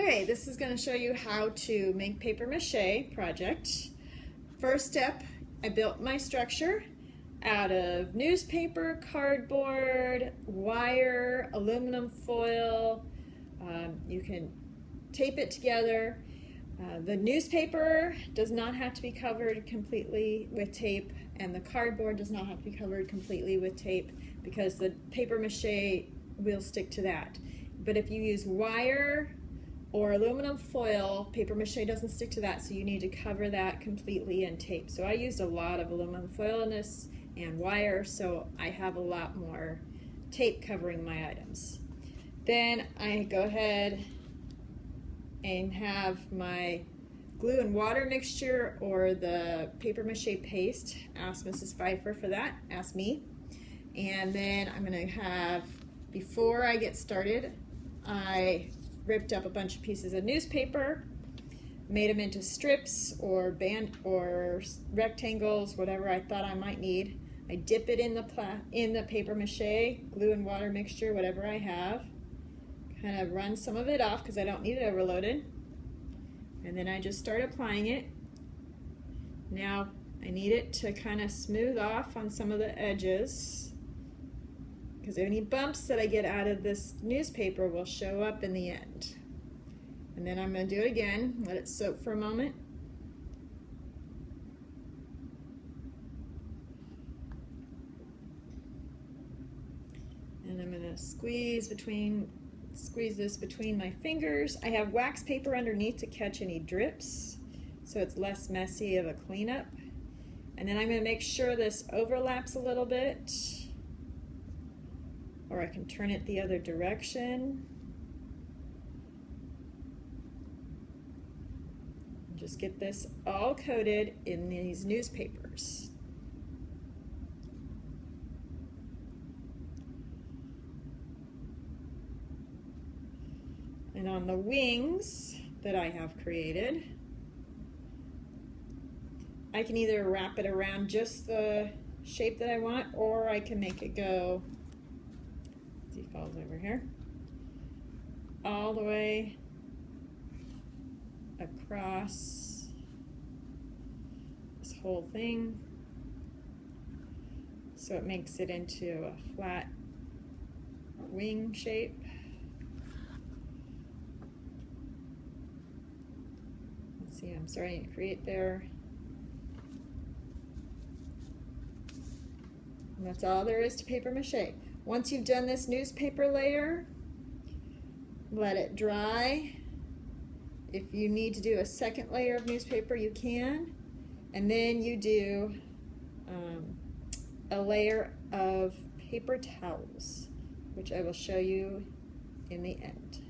Okay, this is going to show you how to make paper mache project. First step, I built my structure out of newspaper, cardboard, wire, aluminum foil. You can tape it together. The newspaper does not have to be covered completely with tape, and the cardboard does not have to be covered completely with tape because the paper mache will stick to that. But if you use wire or aluminum foil, paper mache doesn't stick to that, so you need to cover that completely in tape. So I used a lot of aluminum foil in this and wire, so I have a lot more tape covering my items. Then I go ahead and have my glue and water mixture or the paper mache paste. Ask Mrs. Pfeiffer for that, ask me. And then I'm gonna have, before I get started, I ripped up a bunch of pieces of newspaper, made them into strips or band or rectangles, whatever I thought I might need. I dip it in the paper mache, glue and water mixture, whatever I have. Kind of run some of it off because I don't need it overloaded. And then I just start applying it. Now I need it to kind of smooth off on some of the edges, because any bumps that I get out of this newspaper will show up in the end. And then I'm going to do it again, let it soak for a moment. And I'm going to squeeze this between my fingers. I have wax paper underneath to catch any drips, so it's less messy of a cleanup. And then I'm going to make sure this overlaps a little bit, or I can turn it the other direction. Just get this all coated in these newspapers. And on the wings that I have created, I can either wrap it around just the shape that I want, or I can make it go, he falls over here, all the way across this whole thing, so it makes it into a flat wing shape. Let's see, I'm starting to create there. And that's all there is to paper mache. Once you've done this newspaper layer, let it dry. If you need to do a second layer of newspaper, you can. And then you do a layer of paper towels, which I will show you in the end.